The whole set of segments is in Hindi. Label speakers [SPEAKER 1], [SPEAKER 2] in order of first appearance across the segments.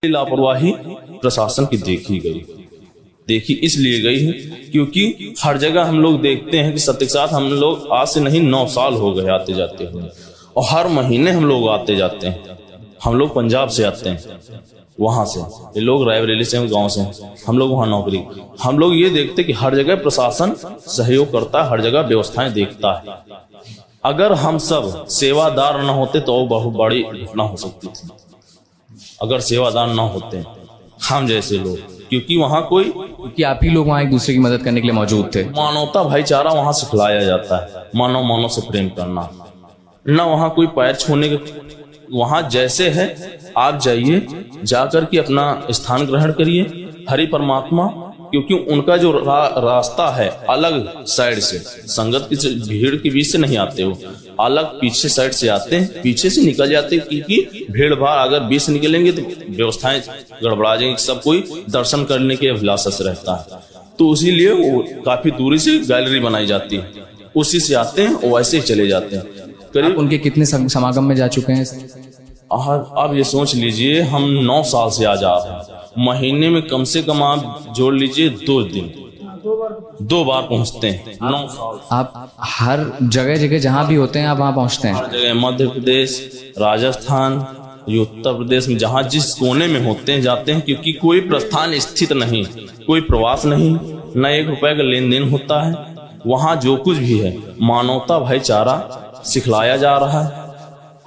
[SPEAKER 1] लापरवाही प्रशासन की देखी इसलिए गई है क्योंकि हर जगह हम लोग देखते हैं कि सत्य के साथ हम लोग आज से नहीं 9 साल हो गए आते जाते हुए, और हर महीने हम लोग आते जाते हैं। हम लोग पंजाब से आते हैं, वहां से ये लोग रायबरेली से, गांव से, हम लोग वहां नौकरी। हम लोग ये देखते कि हर जगह प्रशासन सहयोग करता है, हर जगह व्यवस्थाएं देखता है। अगर हम सब सेवादार न होते तो बहुत बड़ी घटना हो सकती थी। अगर सेवादार न होते हम जैसे लोग, क्योंकि वहाँ क्योंकि
[SPEAKER 2] आप ही लोग वहाँ एक दूसरे की मदद करने के लिए मौजूद थे।
[SPEAKER 1] मानवता भाईचारा वहाँ सिखलाया जाता है, मानव से प्रेम करना, न वहाँ कोई पैर छूने के। वहाँ जैसे है आप जाइए, जाकर के अपना स्थान ग्रहण करिए। हरि परमात्मा, क्योंकि उनका जो रास्ता है अलग साइड से, संगत की भीड़ के बीच से नहीं आते, वो अलग पीछे साइड से आते हैं, पीछे से निकल जाते हैं, क्योंकि भीड़ भाड़ अगर बीच से निकलेंगे तो व्यवस्थाएं गड़बड़ा जाएंगी। सब कोई दर्शन करने के अभिलाषा से रहता है, तो इसीलिए वो काफी दूरी से गैलरी बनाई जाती है, उसी से आते हैं और वैसे ही चले जाते हैं।
[SPEAKER 2] करीब उनके कितने समागम में जा चुके हैं?
[SPEAKER 1] आप ये सोच लीजिए, हम 9 साल से आ जा रहे हैं। महीने में कम से कम आप जोड़ लीजिए 2 दिन, 2 बार पहुंचते हैं। 9 साल
[SPEAKER 2] आप हर जगह जहां भी होते हैं आप वहां पहुंचते हैं?
[SPEAKER 1] हर जगह, मध्य प्रदेश, राजस्थान, उत्तर प्रदेश में जहां जिस कोने में होते हैं जाते हैं, क्योंकि कोई प्रस्थान स्थित नहीं, कोई प्रवास नहीं, न 1 रुपए का लेन देन होता है। वहां जो कुछ भी है मानवता भाईचारा सिखलाया जा रहा है,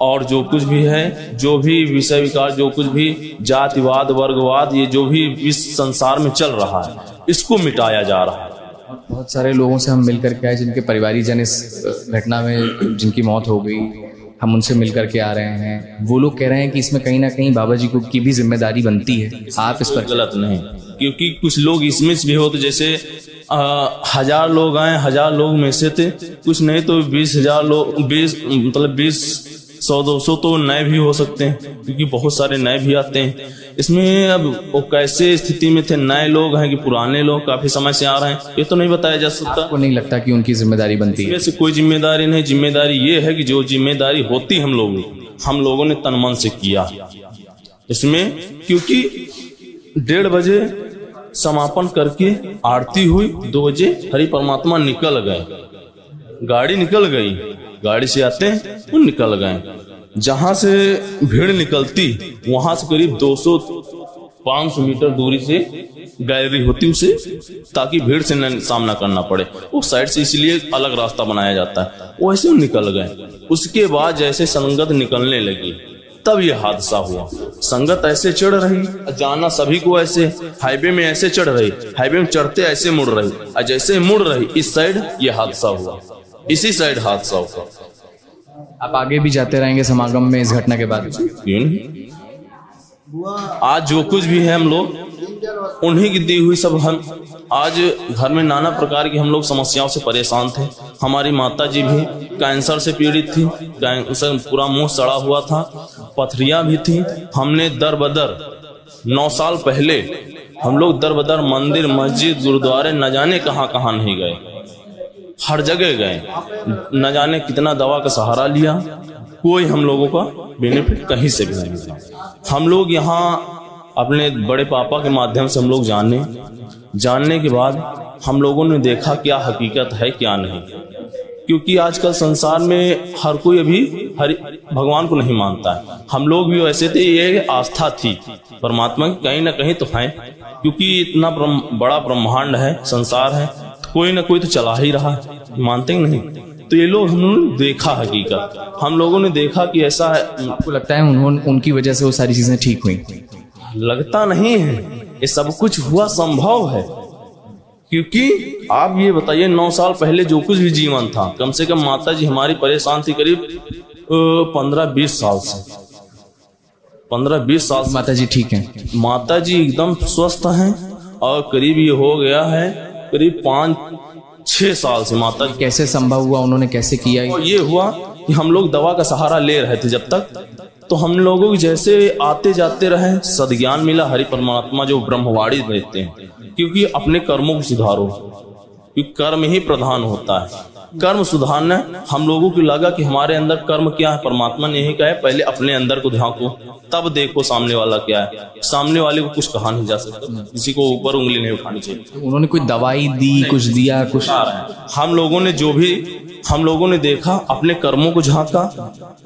[SPEAKER 1] और जो कुछ भी है, जो भी विषय विकार, जो कुछ भी जातिवाद वर्गवाद, ये जो भी इस संसार में चल रहा है, इसको मिटाया जा रहा है।
[SPEAKER 2] बहुत सारे लोगों से हम मिलकर के आए जिनके परिवारीजन इस घटना में जिनकी मौत हो गई, हम उनसे मिलकर के आ रहे हैं। वो लोग कह रहे हैं कि इसमें कहीं ना कहीं बाबा जी की भी जिम्मेदारी बनती है। आप इस पर
[SPEAKER 1] गलत नहीं, क्योंकि कुछ लोग इसमें भी होते, जैसे 1000 लोग आए, 1000 लोग में से थे, कुछ नहीं तो 20,000 लोग, 100-200 तो नए भी हो सकते हैं, क्योंकि बहुत सारे नए भी आते हैं इसमें। अब वो कैसे स्थिति में थे, नए लोग हैं कि पुराने लोग काफी समय से आ रहे हैं, ये तो नहीं बताया जा सकता।
[SPEAKER 2] आपको नहीं लगता कि उनकी जिम्मेदारी बनती है?
[SPEAKER 1] वैसे कोई जिम्मेदारी नहीं, जिम्मेदारी ये है कि जो जिम्मेदारी होती हम लोगों ने तन मन से किया इसमें। क्योंकि 1:30 बजे समापन करके आरती हुई, 2 बजे हरि परमात्मा निकल गए, गाड़ी निकल गई, गाड़ी से आते हैं वो निकल गए। जहां से भीड़ निकलती वहां से करीब 200-500 मीटर दूरी से गैलरी होती उसे, ताकि भीड़ से न सामना करना पड़े, उस साइड से इसलिए अलग रास्ता बनाया जाता है। वैसे वो निकल गए। उसके बाद जैसे संगत निकलने लगी तब ये हादसा हुआ। संगत ऐसे चढ़ रही, जाना सभी को ऐसे, हाईवे में ऐसे चढ़ रही, हाईवे में चढ़ते ऐसे मुड़ रही, और जैसे मुड़ रही इस साइड ये हादसा हुआ, इसी साइड हादसा हुआ।
[SPEAKER 2] आप आगे भी जाते रहेंगे समागम में इस घटना के बाद?
[SPEAKER 1] क्यों नहीं, आज जो कुछ भी है हम लोग उन्हीं की दी हुई सब। हम आज घर में नाना प्रकार की हम लोग समस्याओं से परेशान थे। हमारी माता जी भी कैंसर से पीड़ित थी, कैंसर पूरा मुंह सड़ा हुआ था, पथरियां भी थी। हमने दर बदर 9 साल पहले हम लोग दर बदर मंदिर मस्जिद गुरुद्वारे न जाने कहाँ कहाँ नहीं गए, हर जगह गए, न जाने कितना दवा का सहारा लिया, कोई हम लोगों का बेनिफिट कहीं से भी नहीं मिला। हम लोग यहाँ अपने बड़े पापा के माध्यम से हम लोग जानने के बाद हम लोगों ने देखा क्या हकीकत है क्या नहीं। क्योंकि आजकल संसार में हर कोई अभी भगवान को नहीं मानता है। हम लोग भी वैसे थे, ये आस्था थी परमात्मा की कहीं ना कहीं तो है, क्योंकि इतना बड़ा ब्रह्मांड है, संसार है, कोई ना कोई तो चला ही रहा है, मानते ही नहीं। तो ये लोग हम लोगों ने देखा हकीकत, हम लोगों ने देखा कि ऐसा है।
[SPEAKER 2] आपको लगता है उनकी वजह से वो सारी चीजें ठीक हुई?
[SPEAKER 1] लगता नहीं है, ये सब कुछ हुआ संभव है। क्योंकि आप ये बताइए 9 साल पहले जो कुछ भी जीवन था, कम से कम माता जी हमारी परेशान थी करीब 15-20 साल से, 15-20 साल से।
[SPEAKER 2] माता जी ठीक हैं?
[SPEAKER 1] माता जी एकदम स्वस्थ हैं, और करीब ये हो गया है करीब 5-6 साल से माता जी।
[SPEAKER 2] कैसे संभव हुआ, उन्होंने कैसे किया?
[SPEAKER 1] ये हुआ कि हम लोग दवा का सहारा ले रहे थे जब तक, तो हम लोगों को जैसे आते जाते रहे, सद्ज्ञान मिला। हरि परमात्मा जो ब्रह्मवाणी देते हैं, क्योंकि अपने कर्मों को सुधारो, क्योंकि कर्म ही प्रधान होता है। कर्म सुधारना। हम लोगों को लगा कि हमारे अंदर कर्म क्या है, परमात्मा ने यही कहा है पहले अपने अंदर को झांको तब देखो सामने वाला क्या है। सामने वाले को कुछ कहा नहीं जा सकता, किसी को ऊपर उंगली नहीं उठानी चाहिए।
[SPEAKER 2] उन्होंने कोई दवाई दी, कुछ दिया, कुछ?
[SPEAKER 1] हम लोगों ने देखा, अपने कर्मों को झांका,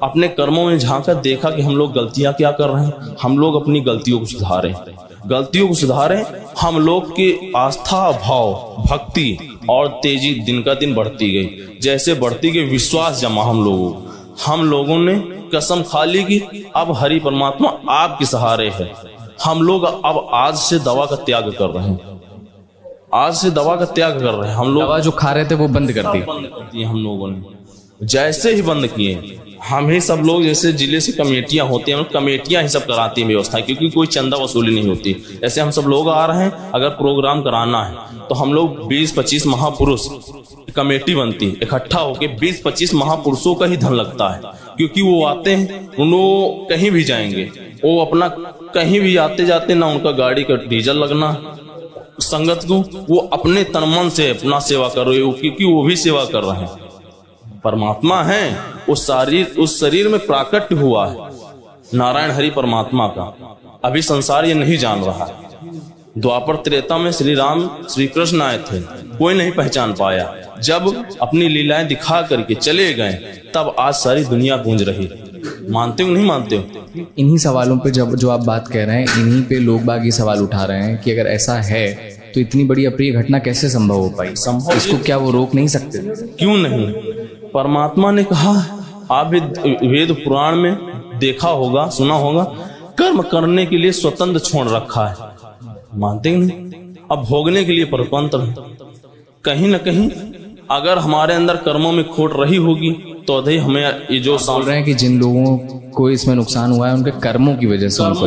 [SPEAKER 1] अपने कर्मों में झांका, देखा कि हम लोग गलतियां क्या कर रहे हैं। हम लोग अपनी गलतियों को सुधारें। हम लोग की आस्था, भाव, भक्ति और तेजी दिन का दिन बढ़ती गई। जैसे बढ़ती गई विश्वास जमा हम लोगों ने कसम खा ली कि अब हरि परमात्मा आपके सहारे है। हम लोग अब आज से दवा का त्याग कर रहे हैं। हम लोग
[SPEAKER 2] दवा जो खा रहे थे वो बंद कर दी
[SPEAKER 1] हम लोगों ने। जैसे ही बंद किए, हम ही सब लोग, जैसे जिले से कमेटियां होती हैं, कमेटियां ही सब कराती हैं व्यवस्था, क्योंकि कोई चंदा वसूली नहीं होती। ऐसे हम सब लोग आ रहे हैं, अगर प्रोग्राम कराना है तो हम लोग 20-25 महापुरुष कमेटी बनती, इकट्ठा होके 20-25 महापुरुषों का ही धन लगता है, क्योंकि वो आते हैं, उन्होंने कहीं भी जाएंगे, वो अपना कहीं भी आते जाते ना उनका गाड़ी का डीजल लगना, संगत को वो अपने तन मन से अपना सेवा कर रहे हो, क्योंकि वो भी सेवा कर रहे हैं। परमात्मा है, उस शरीर में प्राकट्य हुआ है नारायण हरि परमात्मा का। अभी संसार ये नहीं जान रहा है। द्वापर त्रेता में श्री राम श्री कृष्ण आए थे, कोई नहीं पहचान पाया। जब अपनी लीलाएं दिखा करके चले गए, तब आज सारी दुनिया गूंज रही। मानते हो नहीं मानते हो?
[SPEAKER 2] इन्हीं सवालों पे जो आप बात कह रहे हैं, इन्हीं पे लोग बाग ये सवाल उठा रहे हैं कि अगर ऐसा है तो इतनी बड़ी अप्रिय घटना कैसे संभव हो पाई? इसको क्या वो रोक नहीं सकते?
[SPEAKER 1] क्यों नहीं? परमात्मा ने कहा, आप वेद पुराण में देखा होगा, सुना होगा, कर्म करने के लिए स्वतंत्र छोड़ रखा है। मानते नहीं? अब भोगने के लिए परतंत्र है। कहीं न कहीं अगर हमारे अंदर कर्मों में खोट रही होगी तो अभी हमें ये जो
[SPEAKER 2] बोल रहे हैं कि जिन लोगों को इसमें नुकसान हुआ है उनके कर्मों की वजह से उनको,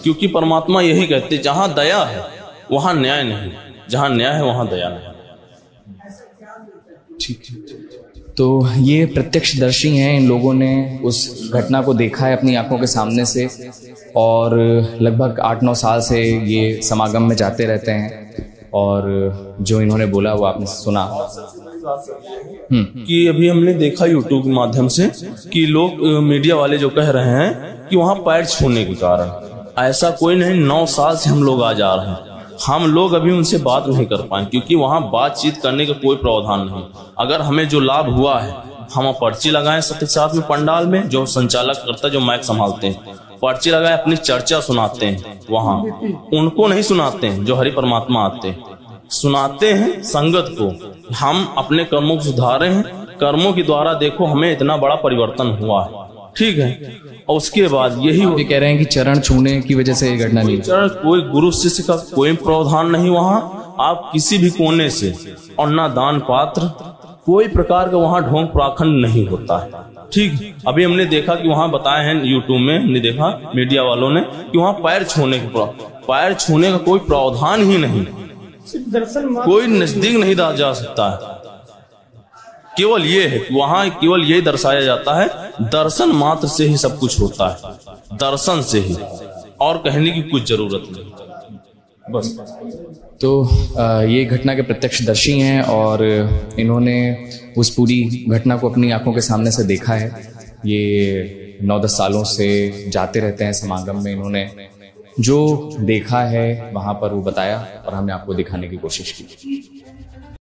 [SPEAKER 1] क्योंकि परमात्मा यही कहते, जहां दया है वहां न्याय नहीं, जहां न्याय है वहां दया नहीं।
[SPEAKER 2] ठीक है, तो ये प्रत्यक्षदर्शी हैं, इन लोगों ने उस घटना को देखा है अपनी आंखों के सामने से, और लगभग 8-9 साल से ये समागम में जाते रहते हैं। और जो इन्होंने बोला वो आपने सुना
[SPEAKER 1] कि अभी हमने देखा यूट्यूब के माध्यम से कि लोग मीडिया वाले जो कह रहे हैं कि वहां पैर छूने के कारण, ऐसा कोई नहीं। 9 साल से हम लोग आ जा रहे हैं, हम लोग अभी उनसे बात नहीं कर पाए, क्योंकि वहां बातचीत करने का कोई प्रावधान नहीं। अगर हमें जो लाभ हुआ है, हम पर्ची लगाए साथ में पंडाल में, जो संचालक करता, जो माइक संभालते हैं, पर्ची लगाए, अपनी चर्चा सुनाते हैं वहां। उनको नहीं सुनाते हैं जो हरि परमात्मा आते हैं, सुनाते हैं संगत को। हम अपने कर्मों को सुधारे हैं, कर्मों के द्वारा देखो हमें इतना बड़ा परिवर्तन हुआ है। ठीक है, और उसके बाद यही
[SPEAKER 2] कह रहे हैं कि चरण छूने की वजह से ये घटना नहीं।
[SPEAKER 1] चरण, कोई गुरु शिष्य का कोई प्रावधान नहीं वहाँ। आप किसी भी कोने से, और ना दान पात्र, कोई प्रकार का वहाँ ढोंग प्राखंड नहीं होता है। ठीक, अभी हमने देखा कि वहाँ बताए हैं यूट्यूब में, हमने देखा मीडिया वालों ने कि वहाँ पैर छूने का कोई प्रावधान ही नहीं, कोई नजदीक नहीं जा सकता है। केवल ये है, वहां केवल यही दर्शाया जाता है, दर्शन मात्र से ही सब कुछ होता है, दर्शन से ही, और कहने की कुछ जरूरत नहीं, बस।
[SPEAKER 2] तो ये घटना के प्रत्यक्षदर्शी हैं और इन्होंने उस पूरी घटना को अपनी आंखों के सामने से देखा है। ये 9-10 सालों से जाते रहते हैं समागम में। इन्होंने जो देखा है वहां पर वो बताया और हमने आपको दिखाने की कोशिश की।